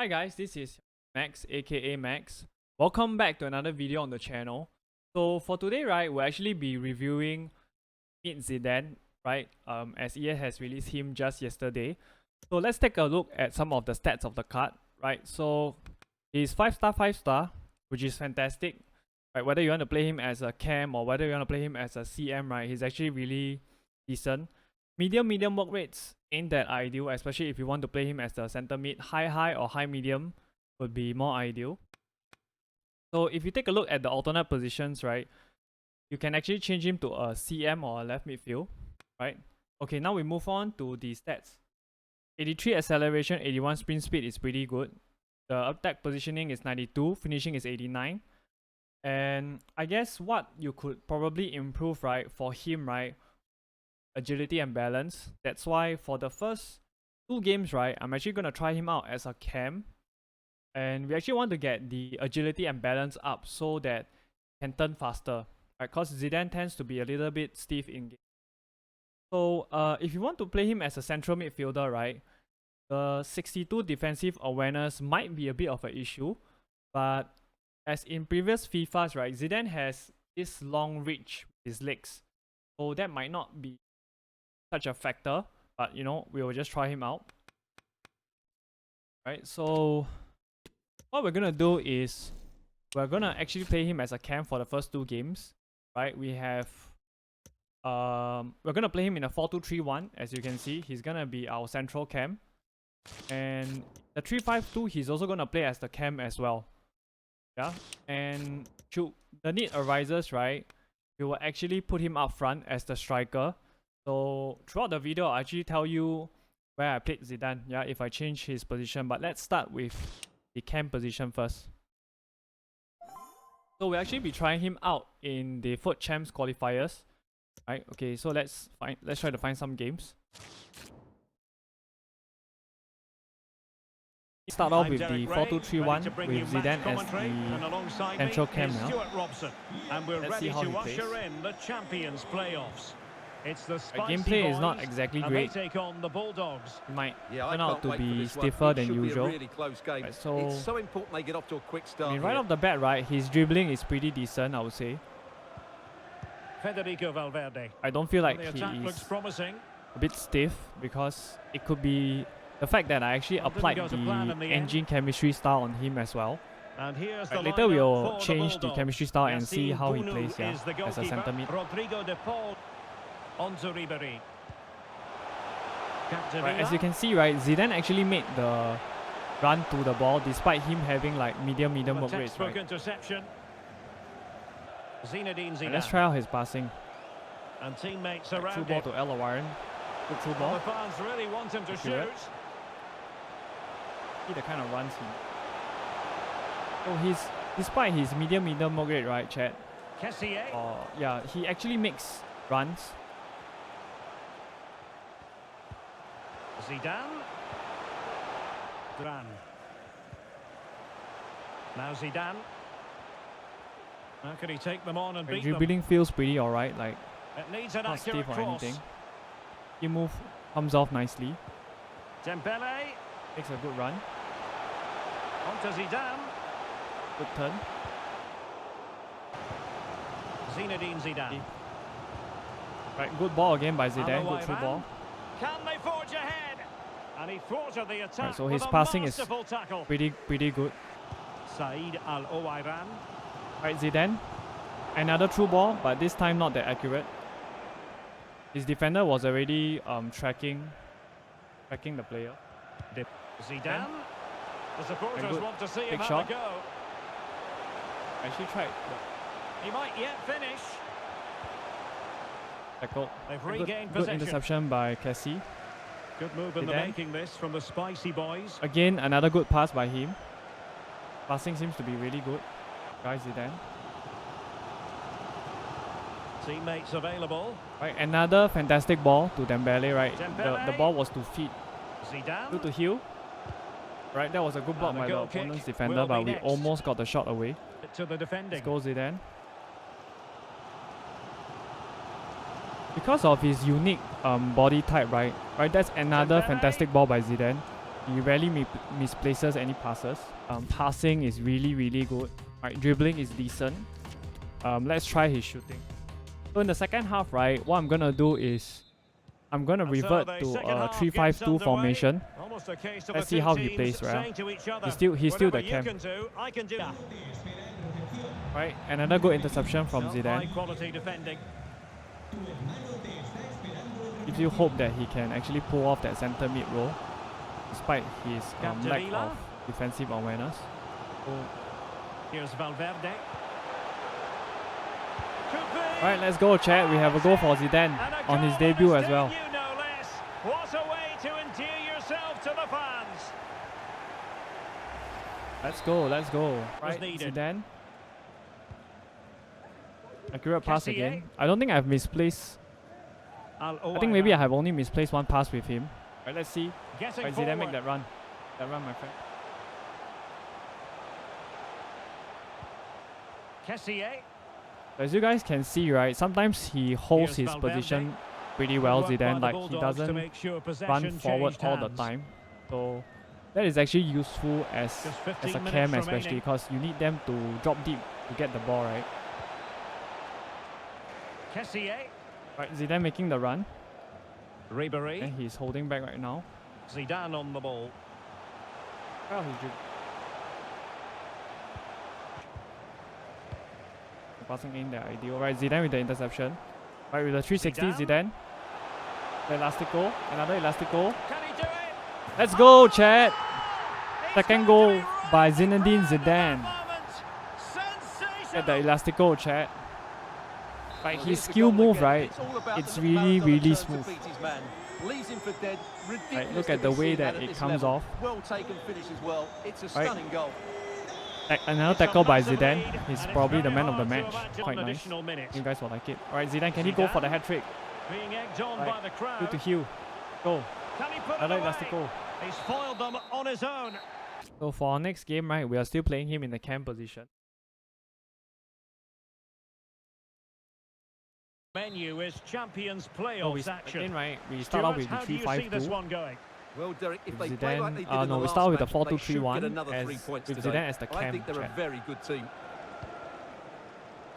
Hi guys, this is Max aka Max. Welcome back to another video on the channel. So for today, right, we'll actually be reviewing Meet Zidane, right? As EA has released him just yesterday. So let's take a look at some of the stats of the card, right? So he's 5-star, which is fantastic. Right, whether you want to play him as a cam or whether you want to play him as a CM, right, he's actually really decent. Medium work rates ain't that ideal, especially if you want to play him as the center mid. High or high medium would be more ideal. So if you take a look at the alternate positions, right, you can actually change him to a CM or a left midfield, right? Okay, now we move on to the stats. 83 acceleration, 81 sprint speed is pretty good. The attack positioning is 92, finishing is 89. And I guess what you could probably improve, right, for him, right, agility and balance. That's why for the first 2 games, right, I'm actually going to try him out as a cam. And we actually want to get the agility and balance up so that he can turn faster, right? Because Zidane tends to be a little bit stiff in game. So if you want to play him as a central midfielder, right, the 62 defensive awareness might be a bit of an issue. But as in previous FIFAs, right, Zidane has this long reach with his legs. So that might not be such a factor, but you know, we will just try him out. Right, so what we're gonna do is we're gonna actually play him as a cam for the first 2 games. Right, we have we're gonna play him in a 4-2-3-1. As you can see, he's gonna be our central cam. And the 3-5-2, he's also gonna play as the cam as well. Yeah, and should the need arises, right, we will actually put him up front as the striker. So throughout the video, I'll actually tell you where I played Zidane, yeah, if I change his position. But let's start with the cam position first. So we'll actually be trying him out in the Foot Champs qualifiers. Right, okay, so let's try to find some games. Start off with the 4-2-3-1 with Zidane as the central cam now. Let's see how he plays. The gameplay is not exactly great. It might turn out to be stiffer than usual. Right, so important they get off to a quick start. I mean, right off the bat, right, his dribbling is pretty decent, I would say. I don't feel like he is a bit stiff, because it could be the fact that I actually applied the engine chemistry style on him as well. Right, later we'll change the chemistry style and see how he plays here as a centre mid. Right, as you can see, right, Zidane actually made the run to the ball despite him having like medium work rates, right? Right, let's try out his passing. And teammates around through ball to El Warren. Good through ball. The fans really want him to shoot. See the kind of runs he. So despite his medium work rate, right, chat? Yeah, he actually makes runs. Zidane. Now Zidane. How can he take them on and beat them? Dribbling feels pretty alright, like it needs an not stiff or cross. anything. He move comes off nicely. Dembele makes a good run. On to Zidane. Good turn. Zinedine Zidane. Right, good ball again by Zidane. Good through ball. Can they forge ahead? And he thwarted the attack. Right, so his passing is pretty good. Said Al-Owairan. Right, Zidane. Another through ball, but this time not that accurate. His defender was already tracking the player. Zidane. The supporters want to see him have a go. Actually tried. He might yet finish. Tackled. They've regained good interception by Cassie. Good move in the making this from the spicy boys. Again, another good pass by him. Passing seems to be really good. Guys, Zidane. Teammates available. Right, another fantastic ball to Dembele, right? The ball was to feed. Zidane. Good to heel. Right, that was a good block by the opponent's defender, but we almost got the shot away. To the defending. Let's go Zidane. Because of his unique body type, right? That's another fantastic ball by Zidane. He rarely misplaces any passes. Passing is really good. Right, dribbling is decent. Let's try his shooting. So in the second half, right, what I'm gonna do is I'm gonna revert to a 3-5-2 formation. Let's see how he plays, right? He's still the cam. Right, another good interception from Zidane. Gives you hope that he can actually pull off that center mid role, despite his lack of defensive awareness. Here's Valverde. Alright, let's go, chat. We have a goal for Zidane on his debut as well. What a way to endear yourself to the fans. Let's go, let's go. Right, Zidane. Accurate pass again. I don't think I've misplaced. I think maybe I have only misplaced one pass with him. Alright, let's see. Right, Zidane make that run. That run, my friend. As you guys can see, right, sometimes he holds his position pretty well, Zidane. Like, he doesn't run forward all the time. So that is actually useful as a cam, especially because you need them to drop deep to get the ball, right? Right, Zidane making the run. And he's holding back right now. Zidane on the ball. Well, he's passing in the ideal. Right, Zidane with the interception. Right, with the 360, Zidane. The elastic goal. Another elastic goal. Can he do it? Let's go, chat. Second goal by Zinedine Zidane. Get the elastic goal, chat. Right, his skill move, right? It's really smooth. Right, look at the way that it comes off. Well taken finish as well. It's a Right. stunning goal. Another tackle by Zidane. He's probably the man of the match. Quite nice. You guys will like it. Alright, Zidane, can he go for the hat trick? Being egged on by the crowd. Good to Hugh. Go. Can he put Another it elastic away? goal. He's foiled them on his own. So for our next game, right, we are still playing him in the cam position. Menu is Champions So playoffs action. again, right, we start off with the How do you see this 3-5-2. one going? Well, Derek, if they play like they did Zidane, in the we last start with the match, they should 4-2-3-1 get another 3 as points with today. Zidane as the I cam. think they're a chat. very good team.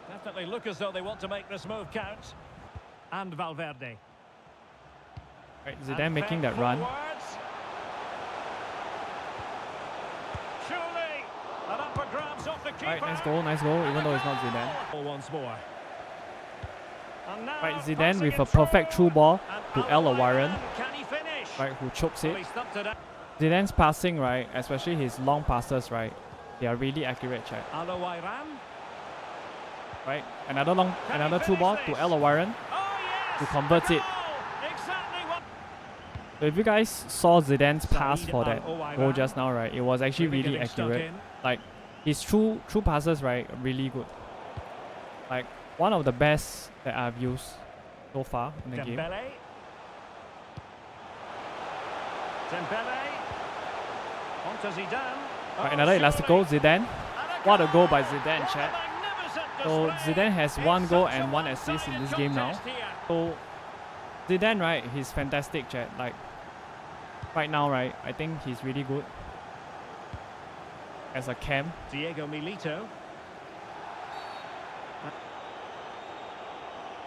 Definitely look as though they want to make this move count. And Valverde. Right, Zidane making that run. Surely, an upper grabs off the keeper. Right, nice goal, even though it's not Zidane. Once more. And now Right, Zidane with a perfect through ball to El Awaran, Can he finish? right, who chokes Well, it. he stumped it out. Zidane's passing, right, especially his long passes, right, they are really accurate, chat. Alawairan. Right, another through ball to El Awaran, Oh, yes! who converts it. Exactly what. So if you guys saw Zidane's pass Said for that Al-Owairan. goal just now, right, it was actually really Getting stuck accurate. in. Like, his true passes, right, are really good. Like, one of the best that I've used so far in the game. Dembele. On to Zidane. Right, another elastic goal, Zidane. What a goal by Zidane, chat. So Magnificent Zidane has display. one It's goal such and a one assist in this game now. contest here. So Zidane, right, he's fantastic, chat. Like, right now, right, I think he's really good as a cam. Diego Milito.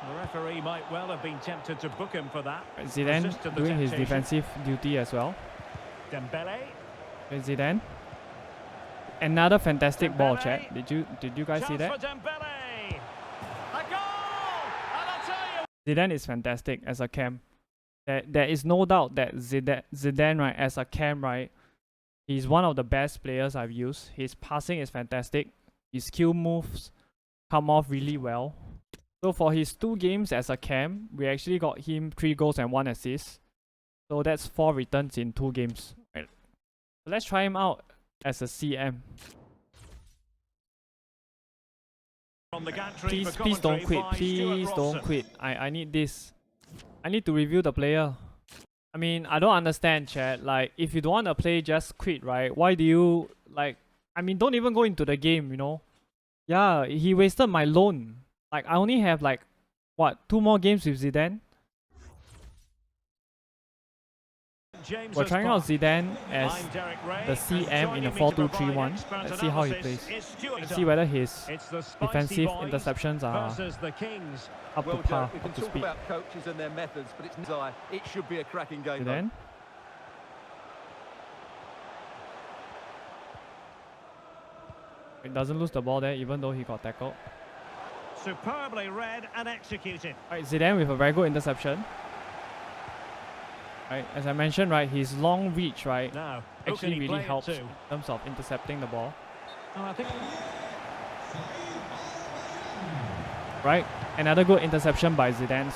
The referee might well have been tempted to book him for that. Zidane Resisted the doing his temptation. defensive duty as well. Dembele. Okay, Zidane. Another fantastic ball, chat. Dembele. Did you guys see Chance that? for Dembele. A goal! And I'll tell you. Zidane is fantastic as a cam. There is no doubt that Zidane, right, as a cam, right, he's one of the best players I've used. His passing is fantastic. His skill moves come off really well. So for his 2 games as a cam, we actually got him 3 goals and 1 assist. So that's 4 returns in 2 games. Right. So let's try him out as a CM. From the gantry Please, for please don't commentary quit. by Stuart Please don't Robson. quit. I need this. I need to review the player. I mean, I don't understand, chat. Like, if you don't want to play, just quit, right? Why do you, like, I mean, don't even go into the game, you know? Yeah, he wasted my loan. Like, I only have, like, what, 2 more games with Zidane? James. We're trying out Zidane as I'm Derek Ray, the and CM in joining a me to 4-2-3-1. provide expert Let's see how he analysis plays. is Stuart. Let's see whether his It's the Spicy defensive Boys interceptions are versus the Kings. up to Well, par, Joe, we up can to talk speed. about coaches and their methods, but it's desire. It should be a cracking game. though. Zidane. He doesn't lose the ball there, even though he got tackled. Superbly read and executed. Right, Zidane with a very good interception. Right, as I mentioned, right, his long reach, right, Now, who can actually he really play it helps to? in terms of intercepting the ball. Oh, I think Right, another good interception by Zidane.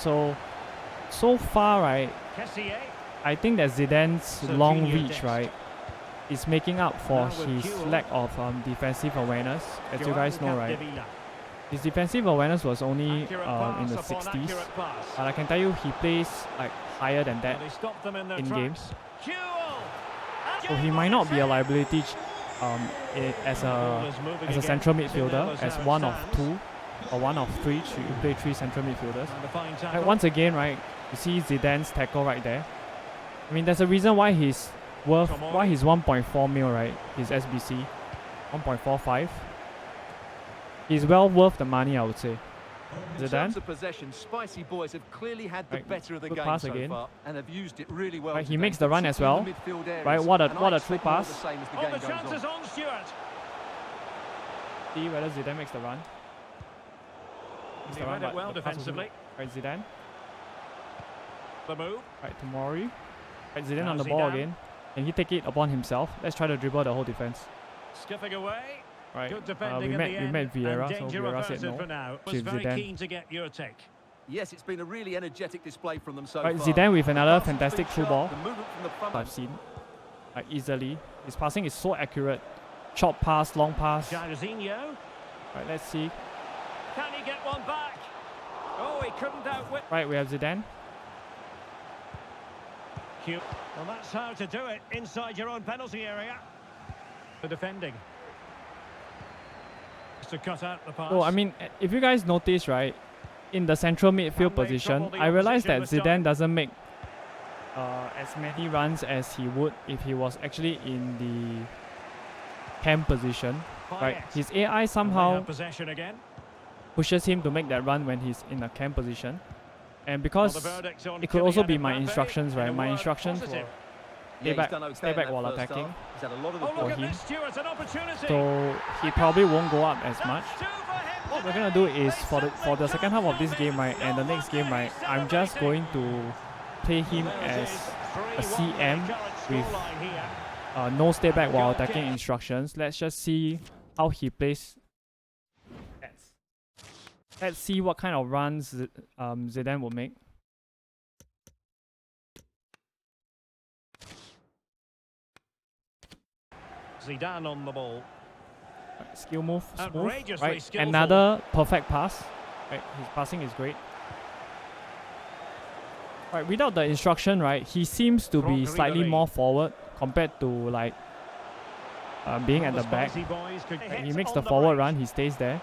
So far, right, Kessié. I think that Zidane's So long junior reach, test. right, is making up for Now with his Kewell. lack of defensive awareness. As you guys know, right, Capdevila. his defensive awareness was only Accurate in the pass upon 60s. accurate pass. But I can tell you, he plays like higher than that But he stopped them in their in tracks. games. Kewell. So he might not be a liability as Ball a is moving as a again. central Zidane midfielder, is as how it one of stands. two or one of three. You play three central midfielders. And a fine Right, tackle. once again, right, you see Zidane's tackle right there. I mean, there's a reason why he's worth, why he's 1.4 mil, right? His SBC, 1.45. He's well worth the money, I would say. In Zidane, terms of possession, Spicy Boys have clearly had the Right, better of the good game pass so again. far and have used it really well. Right, he today, makes the run as particularly in well. the midfield areas, Right, what a and I true expect more of pass. the same as the Oh, game the goes chance on. is on, Stuart. see whether Zidane makes the run. Makes He the run, read it but well the pass was defensively. good. Right, Zidane. The move. Right, Tomori. Right, Zidane Now on the ball Zidane. again. Can he take it upon himself? Let's try to dribble the whole defense. Skipping away. Right, Good defending we in met the we end. met Vieira, and so danger Vieira said averted no. for now. Was Chief very Zidane. keen to get your take. Yes, it's been a really energetic display from them so Right, far. Zidane with The another pass has fantastic been through sharp, ball. The movement from the front I've seen easily. His passing is so accurate. Short pass, long pass. Jairzinho. Right, let's see. Can he get one back? Oh, he couldn't outwit. Right, we have Zidane. Cute. Well, that's how to do it inside your own penalty area. The defending. Just to cut out the pass. Oh, I mean, if you guys notice, right, in the central midfield Can they position, trouble the I realized that opposition this Zidane time? doesn't make as many runs as he would if he was actually in the cam position. Right, Payet. his AI And they have somehow possession again. pushes him to make that run when he's in a cam position. And Well, because the verdict on it could also Kylian be my Mbappe, instructions, in a right? My word, instructions positive. Stay he's back- done okay stay in back that while first attacking. half. He's had a lot of the Oh, ball. look at him. this, Stuart, an opportunity. so he probably won't go up as much. That's two for him What we're today. gonna do is They for the simply second half of this can't game, right, move it. and the No next game, wonder right, he's I'm just going celebrating. to play him Well, as it is a 3-1 CM the current with scoreline here. no stay back while Good attacking kick. instructions. Let's just see how he plays. Let's see what kind of runs Zidane will make. Zidane on the ball. Right, skill move, smooth. Outrageously Right, skillful. another perfect pass. Right, his passing is great. Right, without the instruction, right, he seems to be slightly Ribéry. more forward compared to like being at the back. Spicy Boys could Right, he hit makes on the the forward break. run, he stays there.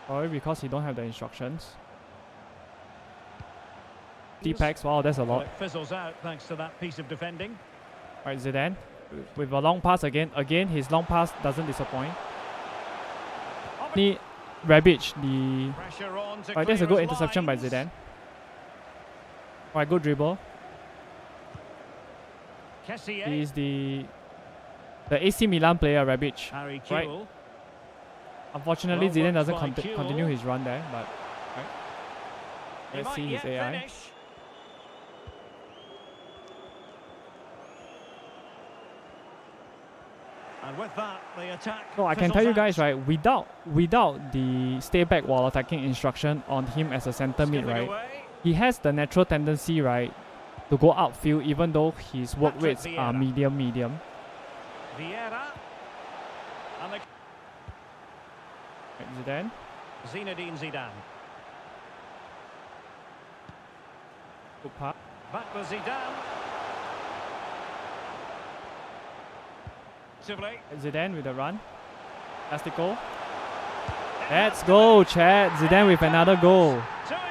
Probably because he don't have the instructions. D-packs, wow, that's a Well, lot. it fizzles out thanks to that piece of defending. Right, Zidane with a long pass again. Again, his long pass doesn't disappoint. The Rebic, the Pressure on to right, that's a clear good his interception by lines. Zidane. Right, good dribble. Kessié. He's the AC Milan player, Rebic. Harry right. Kewell. Unfortunately, Well Zidane worked doesn't by Kewell. continue his run there, but He let's might see his yet AI. finish. And with that, the attack. So I can fizzles tell you out. guys, right, without the stay back while attacking instruction on him as a center mid, Skipping right, away. he has the natural tendency, right, to go outfield even though his work Patrick rates are Vieira. medium. Vieira. And the Right, Zidane. Zinedine Zidane. Good pass. Back with Zidane. Actively. Zidane with a run. Elastic goal. Let's go, Chad. Zidane with another goal.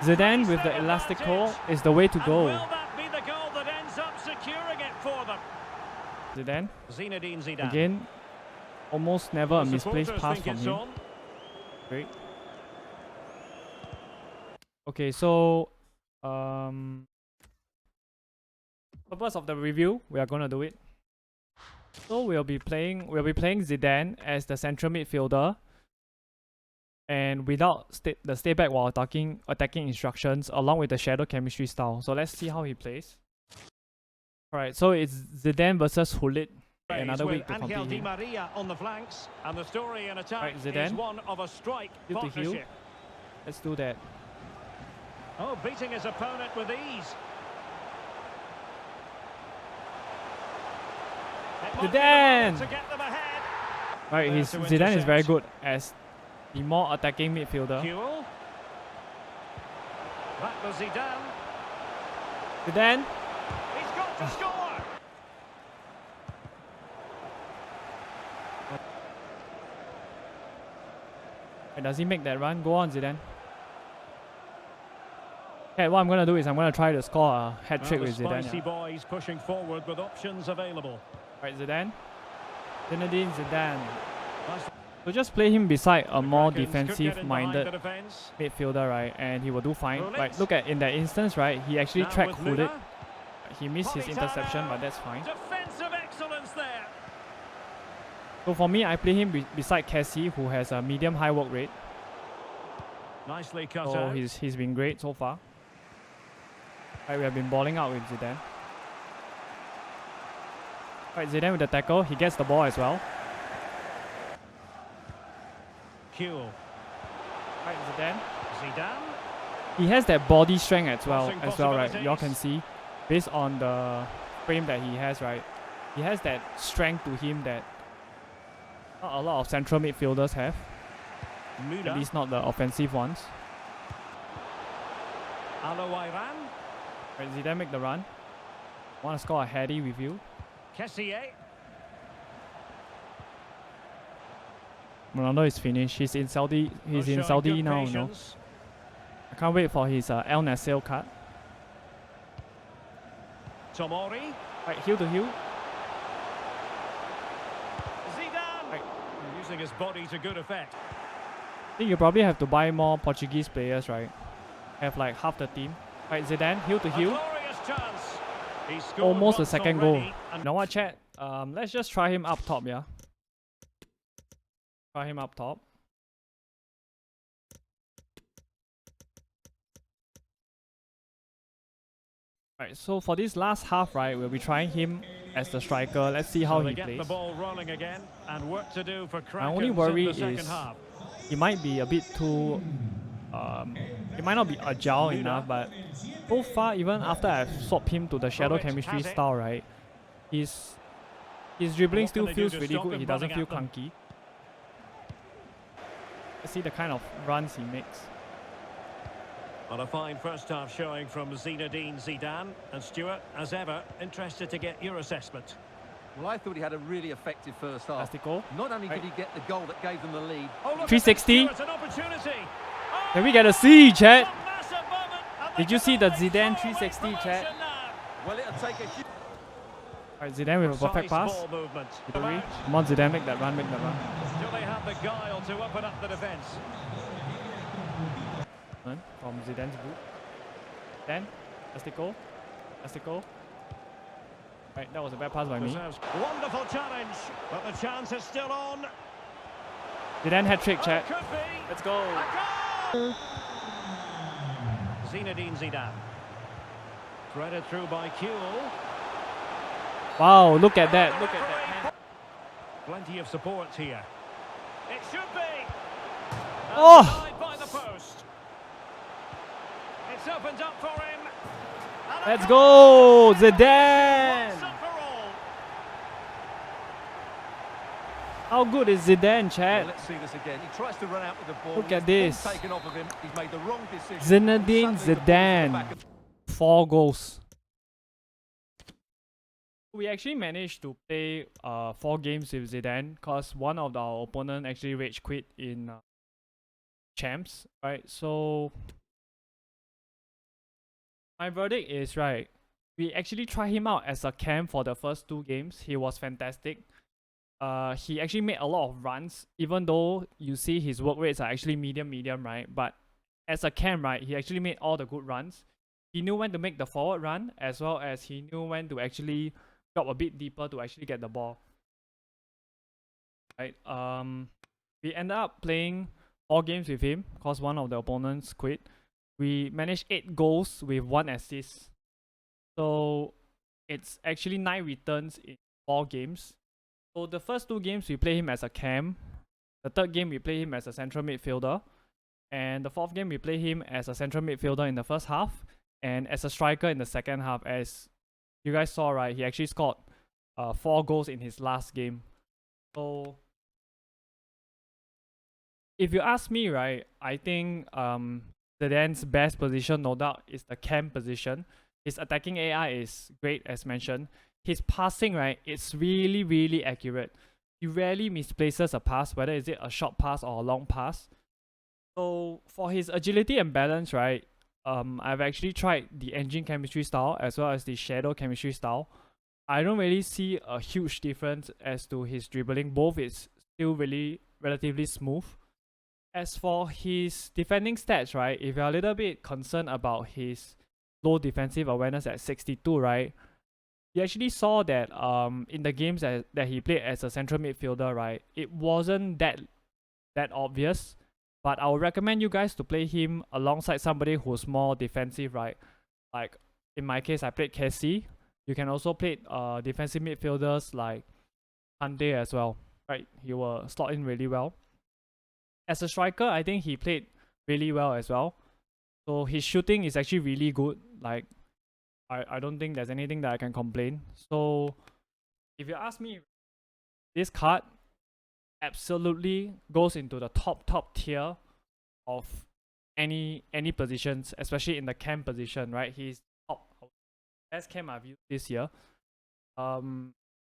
Zidane with the elastic goal is the way to And go. will that be the goal that Zidane. Zinedine Zidane. Again, almost never a The misplaced supporters pass think from it's him. on. Great. Okay, so purpose of the review, we are gonna do it. So we'll be playing Zidane as the central midfielder, and without the stay back while attacking instructions, along with the shadow chemistry style. So let's see how he plays. Alright, so it's Zidane versus Hulit. Another week to Angel complete Di him. Maria on the flanks, and the story in attack Right, Zidane. is one of a strike Heal to heal. partnership. Let's do that. Oh, beating his opponent with ease. It might be the Zidane! moment to get them ahead. Right, There his to Zidane is very intercept. good as the more attacking midfielder. Kuhl. That was Zidane. Zidane. He's got to score. Does he make that run? Go on, Zidane. Okay, what I'm gonna do is I'm gonna try to score a hat trick Well, with the Zidane. spicy Yeah. boys pushing forward with options available. Right, Zidane. Zinedine Zidane. That's So just play him beside a the more Krakens could get in behind defensive-minded the defence. midfielder, right? And he will do fine. Hulit. Right, look at in that instance, right? He actually Now tracked with Hulit. Müller. He missed his Politano. interception, but that's fine. Defensive excellence there. So for me, I play him beside Cassie, who has a medium-high work rate. Nicely cut So out. he's been great so far. Right, we have been balling out with Zidane. Right, Zidane with the tackle. He gets the ball as well. Kuhl. Right, Zidane. Zidane. He has that body strength as well, Crossing right? Y'all can possibilities. see, based on the frame that he has, right? He has that strength to him that not a lot of central midfielders have. At Müller. least not the offensive ones. Alouairan. Right, Zidane make the run. Want to score a heady with you. Kessier. Ronaldo is finished. He's in Saudi. He's in Showing Saudi good now. You know. patience. I can't wait for his El Nasser card. Tomori. Right, heel to heel. Zidane. Right. Using his body to good effect. I think you probably have to buy more Portuguese players, right? Have like half the team. Right, Zidane, heel to A heel. glorious chance. He scored Almost a once second goal. already, and You know what, chat? Let's just try him up top, yeah? Try him up top. Right, so for this last half, right, we'll be trying him as the striker. Let's see how so they he get plays. the ball rolling again, and work to do for My only Krakens worry in the second is half. he might be a bit too he might not be agile Müller. enough, but so far, even after I've swapped him to the shadow Hulit chemistry has it. style, right, his dribbling What still can they do feels to really stop good. him He doesn't running feel at them? clunky. Let's see the kind of runs he makes. On a fine first half showing from Zinedine Zidane. And Stuart, as ever, interested to get your assessment. Well, I thought he had a really effective first half. Plastico. Not only Right. did he get the goal that gave them the lead, Oh, look at 360. this, Stuart, an opportunity. Oh, Can we get a C, chat? a massive moment, and they Did you can see the only Zidane throw away 360, chat? promotion now. well, it'll take a huge... Alright, Zidane with a perfect Precise pass. ball movement. Delivery. Come on, Zidane, make that run, make that run. Still they have the guile to open up the defence. Run from Zidane's boot. Then, Plastico. Right, that was a bad pass by me. Deserves wonderful challenge, but the chance is still on. Zidane hat trick, Oh, chat. could be. Let's go. A goal! Zinedine Zidane. Threaded through by Kuhl. Wow, look at that. Look at that. Plenty of support here. It should be. Oh! Outside by the post. It's opened up for him. And a Let's goal! go, Zidane. Once and for all. How good is Zidane, Well, chat? let's see this again. He tries to run out with the ball. Look at His this. ball taken off of him. He's made the wrong decision. Zinedine Suddenly the ball's in the Zidane. back of- 4 goals. We actually managed to play 4 games with Zidane because one of our opponent actually rage quit in champs, right? So my verdict is, right, we actually tried him out as a cam for the first 2 games. He was fantastic. He actually made a lot of runs, even though you see his work rates are actually medium, right? But as a cam, right, he actually made all the good runs. He knew when to make the forward run, as well as he knew when to actually drop a bit deeper to actually get the ball. Right. We ended up playing 4 games with him because one of the opponents quit. We managed 8 goals with 1 assist. So it's actually 9 returns in 4 games. So the first 2 games we play him as a cam. The third game we play him as a central midfielder. And the fourth game we play him as a central midfielder in the first half and as a striker in the second half. As you guys saw, right, he actually scored 4 goals in his last game. So if you ask me, right, I think Zidane's best position, no doubt, is the cam position. His attacking AI is great, as mentioned. His passing, right, it's really accurate. He rarely misplaces a pass, whether is it a short pass or a long pass. So for his agility and balance, right, I've actually tried the engine chemistry style as well as the shadow chemistry style. I don't really see a huge difference as to his dribbling. Both is still really relatively smooth. As for his defending stats, right, if you're a little bit concerned about his low defensive awareness at 62, right, you actually saw that in the games that he played as a central midfielder, right, it wasn't that obvious. But I would recommend you guys to play him alongside somebody who's more defensive, right? Like in my case, I played Casey. You can also play defensive midfielders like Hande as well, right? He will slot in really well. As a striker, I think he played really well as well. So his shooting is actually really good. Like I don't think there's anything that I can complain. So if you ask me, this card absolutely goes into the top tier of any positions, especially in the cam position, right? He's top best cam I've used this year.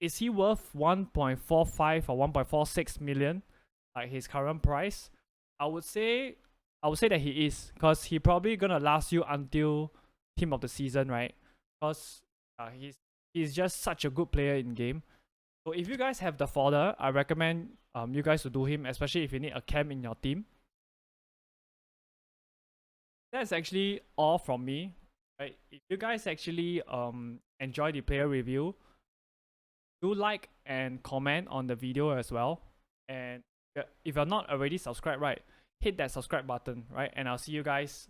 Is he worth 1.45 or 1.46 million, like his current price? I would say that he is, because he probably gonna last you until team of the season, right? Because he's just such a good player in game. So if you guys have the fodder, I recommend you guys to do him, especially if you need a cam in your team. That's actually all from me. Right? If you guys actually enjoy the player review, do like and comment on the video as well. And if you're not already subscribed, right, hit that subscribe button, right? And I'll see you guys